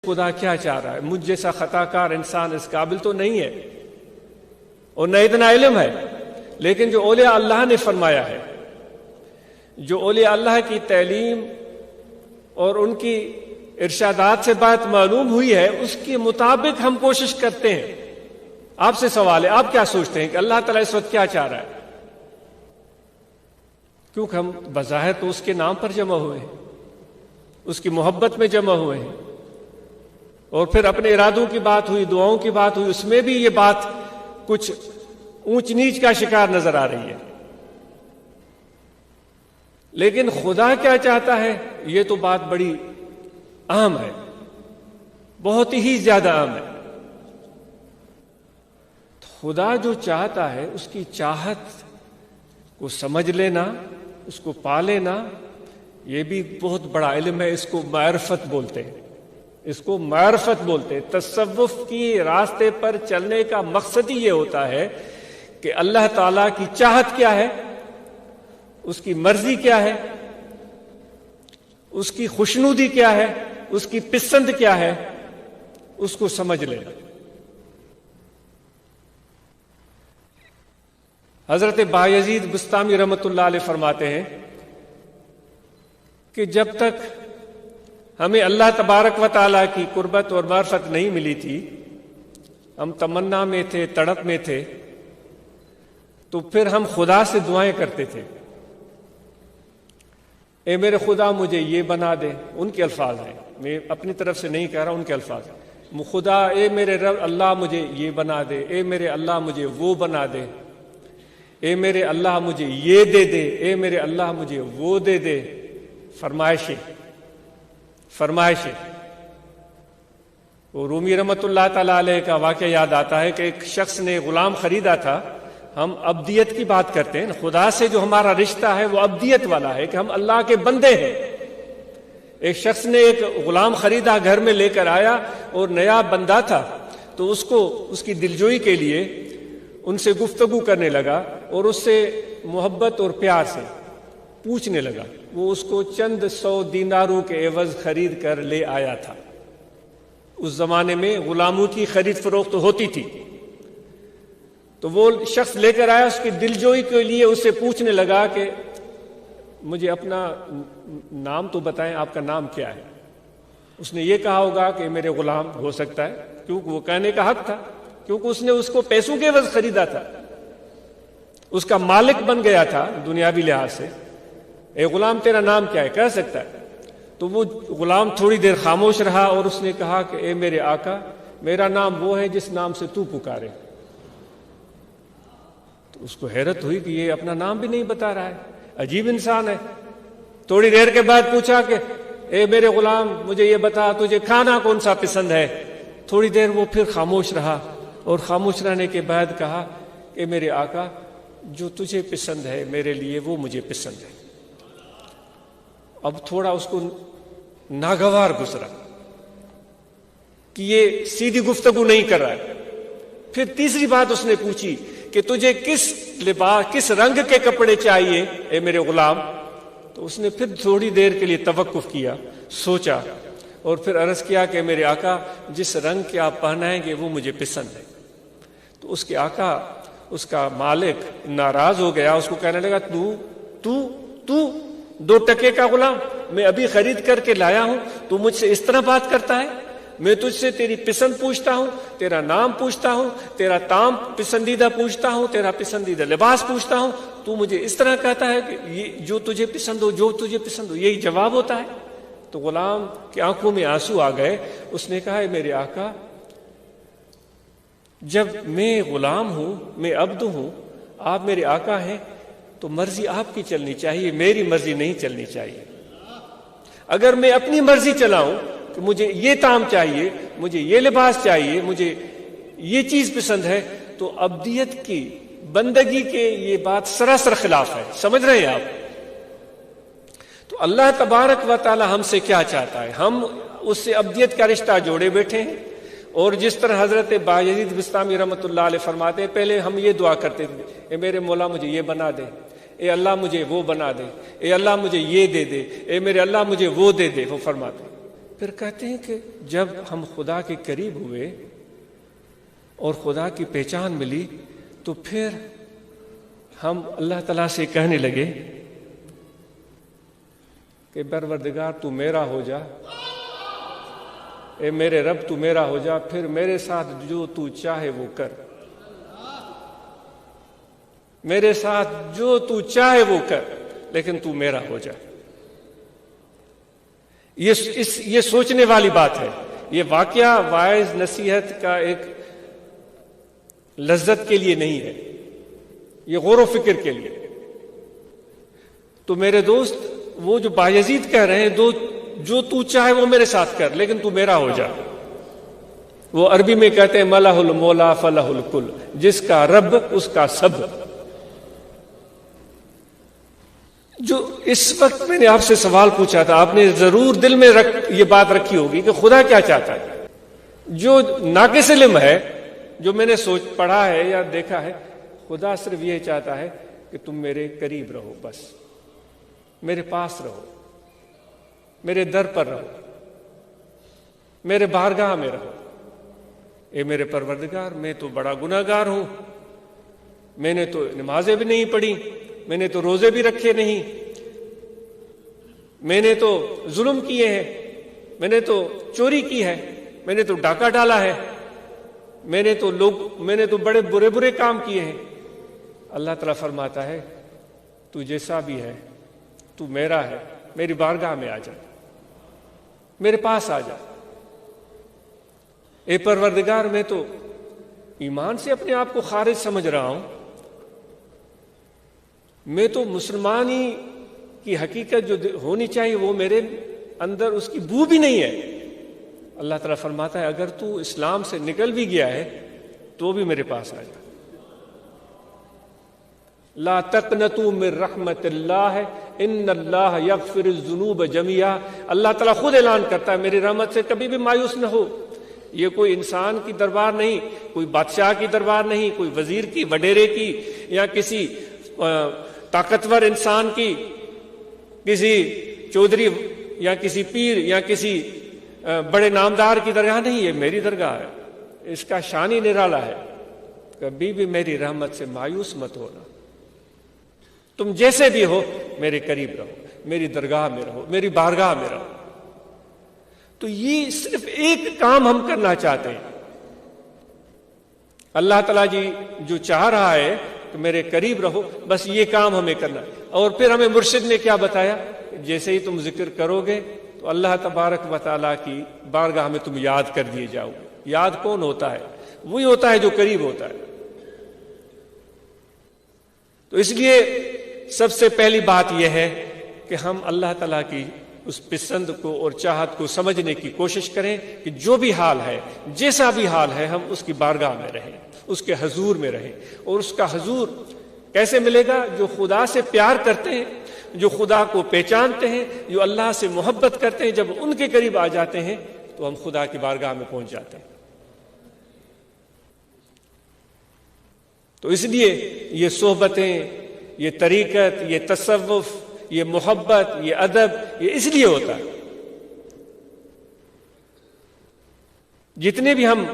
خدا کیا چاہ رہا ہے؟ مجھ جیسا خطا کار انسان اس قابل تو نہیں ہے اور نہ اتنا علم ہے، لیکن جو اولیاء اللہ نے فرمایا ہے، جو اولیاء اللہ کی تعلیم اور ان کی ارشادات سے بات معلوم ہوئی ہے، اس کے مطابق ہم کوشش کرتے ہیں۔ آپ سے سوال ہے، آپ کیا سوچتے ہیں کہ اللہ تعالیٰ اس وقت کیا چاہ رہا ہے؟ کیونکہ ہم بظاہر تو اس کے نام پر جمع ہوئے ہیں، اس کی محبت میں جمع ہوئے ہیں، اور پھر اپنے ارادوں کی بات ہوئی، دعاؤں کی بات ہوئی، اس میں بھی یہ بات کچھ اونچ نیچ کا شکار نظر آ رہی ہے۔ لیکن خدا کیا چاہتا ہے، یہ تو بات بڑی اہم ہے، بہت ہی زیادہ اہم ہے۔ خدا جو چاہتا ہے اس کی چاہت کو سمجھ لینا، اس کو پا لینا، یہ بھی بہت بڑا علم ہے۔ اس کو معرفت بولتے ہیں، اس کو معرفت بولتے ہیں۔ تصوف کی راستے پر چلنے کا مقصد ہی یہ ہوتا ہے کہ اللہ تعالیٰ کی چاہت کیا ہے، اس کی مرضی کیا ہے، اس کی خوشنودی کیا ہے، اس کی پسند کیا ہے، اس کو سمجھ لینا۔ حضرت بایزید بستامی رحمۃ اللہ علیہ فرماتے ہیں کہ جب تک ہمیں اللہ تبارک و تعالیٰ کی قربت اور معرفت نہیں ملی تھی، ہم تمنا میں تھے، تڑپ میں تھے، تو پھر ہم خدا سے دعائیں کرتے تھے، اے میرے خدا مجھے یہ بنا دے۔ ان کے الفاظ ہیں، میں اپنی طرف سے نہیں کہہ رہا، ان کے الفاظ ہیں۔ خدا اے میرے رب اللہ مجھے یہ بنا دے، اے میرے اللہ مجھے وہ بنا دے، اے میرے اللہ مجھے یہ دے دے، اے میرے اللہ مجھے وہ دے دے۔ فرمائشیں۔ وہ رومی رحمۃ اللہ تعالیٰ علیہ کا واقعہ یاد آتا ہے کہ ایک شخص نے غلام خریدا تھا۔ ہم ابدیت کی بات کرتے ہیں، خدا سے جو ہمارا رشتہ ہے وہ ابدیت والا ہے کہ ہم اللہ کے بندے ہیں۔ ایک شخص نے ایک غلام خریدا، گھر میں لے کر آیا، اور نیا بندہ تھا تو اس کو اس کی دلجوئی کے لیے ان سے گفتگو کرنے لگا اور اس سے محبت اور پیار سے پوچھنے لگا۔ وہ اس کو چند 100 دیناروں کے عوض خرید کر لے آیا تھا۔ اس زمانے میں غلاموں کی خرید فروخت ہوتی تھی، تو وہ شخص لے کر آیا، اس کی دلجوئی کے لیے اس سے پوچھنے لگا کہ مجھے اپنا نام تو بتائیں، آپ کا نام کیا ہے؟ اس نے یہ کہا ہوگا کہ میرے غلام، ہو سکتا ہے، کیونکہ وہ کہنے کا حق تھا، کیونکہ اس نے اس کو پیسوں کے عوض خریدا تھا، اس کا مالک بن گیا تھا دنیاوی لحاظ سے۔ اے غلام تیرا نام کیا ہے؟ کہہ سکتا ہے۔ تو وہ غلام تھوڑی دیر خاموش رہا اور اس نے کہا کہ اے میرے آقا، میرا نام وہ ہے جس نام سے تو پکارے۔ تو اس کو حیرت ہوئی کہ یہ اپنا نام بھی نہیں بتا رہا ہے، عجیب انسان ہے۔ تھوڑی دیر کے بعد پوچھا کہ اے میرے غلام مجھے یہ بتا تجھے کھانا کون سا پسند ہے؟ تھوڑی دیر وہ پھر خاموش رہا اور خاموش رہنے کے بعد کہا کہ میرے آقا جو تجھے پسند ہے میرے لیے وہ مجھے پسند ہے۔ اب تھوڑا اس کو ناگوار گزرا کہ یہ سیدھی گفتگو نہیں کر رہا ہے۔ پھر تیسری بات اس نے پوچھی کہ تجھے کس لباس، کس رنگ کے کپڑے چاہیے اے میرے غلام؟ تو اس نے پھر تھوڑی دیر کے لیے توقف کیا، سوچا، اور پھر عرض کیا کہ میرے آقا جس رنگ کے آپ پہنائیں گے وہ مجھے پسند ہے۔ تو اس کے آقا، اس کا مالک ناراض ہو گیا، اس کو کہنے لگا تو 2 ٹکے کا غلام، میں ابھی خرید کر کے لایا ہوں، تو مجھ سے اس طرح بات کرتا ہے؟ میں تجھ سے تیری پسند پوچھتا ہوں، تیرا نام پوچھتا ہوں، تیرا طعام پسندیدہ پوچھتا ہوں، تیرا پسندیدہ لباس پوچھتا ہوں، تو مجھے اس طرح کہتا ہے کہ یہ جو تجھے پسند ہو، جو تجھے پسند ہو، یہی جواب ہوتا ہے؟ تو غلام کی آنکھوں میں آنسو آ گئے۔ اس نے کہا میرے آقا جب میں غلام ہوں، میں عبد ہوں، آپ میرے آقا ہیں، تو مرضی آپ کی چلنی چاہیے، میری مرضی نہیں چلنی چاہیے۔ اگر میں اپنی مرضی چلاؤں کہ مجھے یہ طعام چاہیے، مجھے یہ لباس چاہیے، مجھے یہ چیز پسند ہے، تو عبدیت کی، بندگی کے یہ بات سراسر خلاف ہے۔ سمجھ رہے ہیں آپ؟ تو اللہ تبارک و تعالی ہم سے کیا چاہتا ہے؟ ہم اس سے عبدیت کا رشتہ جوڑے بیٹھے ہیں، اور جس طرح حضرت بایزید بستامی رحمۃ اللہ علیہ فرماتے ہیں، پہلے ہم یہ دعا کرتے تھے، اے میرے مولا مجھے یہ بنا دے، اے اللہ مجھے وہ بنا دے، اے اللہ مجھے یہ دے دے، اے میرے اللہ مجھے وہ دے دے۔ وہ فرماتے پھر کہتے ہیں کہ جب ہم خدا کے قریب ہوئے اور خدا کی پہچان ملی تو پھر ہم اللہ تعالیٰ سے کہنے لگے کہ پروردگار تو میرا ہو جا، اے میرے رب تو میرا ہو جا، پھر میرے ساتھ جو تو چاہے وہ کر، میرے ساتھ جو تو چاہے وہ کر، لیکن تو میرا ہو جا۔ یہ سوچنے والی بات ہے۔ یہ واقعہ واعظ نصیحت کا ایک لذت کے لیے نہیں ہے، یہ غور و فکر کے لیے۔ تو میرے دوست، وہ جو بایزید کہہ رہے ہیں جو تو چاہے وہ میرے ساتھ کر، لیکن تو میرا ہو جا، وہ عربی میں کہتے ہیں ملہ المولا فلہ الکل، جس کا رب اس کا سب۔ جو اس وقت میں نے آپ سے سوال پوچھا تھا، آپ نے ضرور دل میں یہ بات رکھی ہوگی کہ خدا کیا چاہتا ہے۔ جو ناقص علم ہے، جو میں نے پڑھا ہے یا دیکھا ہے، خدا صرف یہ چاہتا ہے کہ تم میرے قریب رہو، بس میرے پاس رہو، میرے در پر رہو، میرے بارگاہ میں رہو۔ اے میرے پروردگار، میں تو بڑا گناہگار ہوں، میں نے تو نمازیں بھی نہیں پڑھی، میں نے تو روزے بھی رکھے نہیں، میں نے تو ظلم کیے ہیں، میں نے تو چوری کی ہے، میں نے تو ڈاکہ ڈالا ہے، میں نے تو بڑے برے کام کیے ہیں۔ اللہ تعالیٰ فرماتا ہے تو جیسا بھی ہے، تو میرا ہے، میری بارگاہ میں آ جا، میرے پاس آ جا۔ اے پروردگار، میں تو ایمان سے اپنے آپ کو خارج سمجھ رہا ہوں، میں تو مسلمانی کی حقیقت جو ہونی چاہیے وہ میرے اندر اس کی بو بھی نہیں ہے۔ اللہ تعالیٰ فرماتا ہے اگر تو اسلام سے نکل بھی گیا ہے تو بھی میرے پاس آ جا۔ لا تقنطوا من رحمت اللہ ان اللہ یغفر الذنوب جميعا۔ اللہ تعالیٰ خود اعلان کرتا ہے میری رحمت سے کبھی بھی مایوس نہ ہو۔ یہ کوئی انسان کی دربار نہیں، کوئی بادشاہ کی دربار نہیں، کوئی وزیر کی، وڈیرے کی، یا کسی طاقتور انسان کی، کسی چودھری یا کسی پیر یا کسی بڑے نامدار کی درگاہ نہیں، یہ میری درگاہ ہے، اس کا شان ہی نرالا ہے۔ کبھی بھی میری رحمت سے مایوس مت ہونا، تم جیسے بھی ہو میرے قریب رہو، میری درگاہ میں رہو، میری بارگاہ میں رہو۔ تو یہ صرف ایک کام ہم کرنا چاہتے ہیں۔ اللہ تعالیٰ جی جو چاہ رہا ہے کہ میرے قریب رہو، بس یہ کام ہمیں کرنا۔ اور پھر ہمیں مرشد نے کیا بتایا؟ جیسے ہی تم ذکر کرو گے تو اللہ تبارک و تعالیٰ کی بارگاہ میں تم یاد کر دیے جاؤ گے۔ یاد کون ہوتا ہے؟ وہی ہوتا ہے جو قریب ہوتا ہے۔ تو اس لیے سب سے پہلی بات یہ ہے کہ ہم اللہ تعالیٰ کی اس پسند کو اور چاہت کو سمجھنے کی کوشش کریں کہ جو بھی حال ہے، جیسا بھی حال ہے، ہم اس کی بارگاہ میں رہیں، اس کے حضور میں رہیں۔ اور اس کا حضور کیسے ملے گا؟ جو خدا سے پیار کرتے ہیں، جو خدا کو پہچانتے ہیں، جو اللہ سے محبت کرتے ہیں، جب ان کے قریب آ جاتے ہیں تو ہم خدا کی بارگاہ میں پہنچ جاتے ہیں۔ تو اس لیے یہ صحبتیں، یہ طریقت، یہ تصوف، یہ محبت، یہ ادب، یہ اس لیے ہوتا ہے۔ جتنے بھی ہم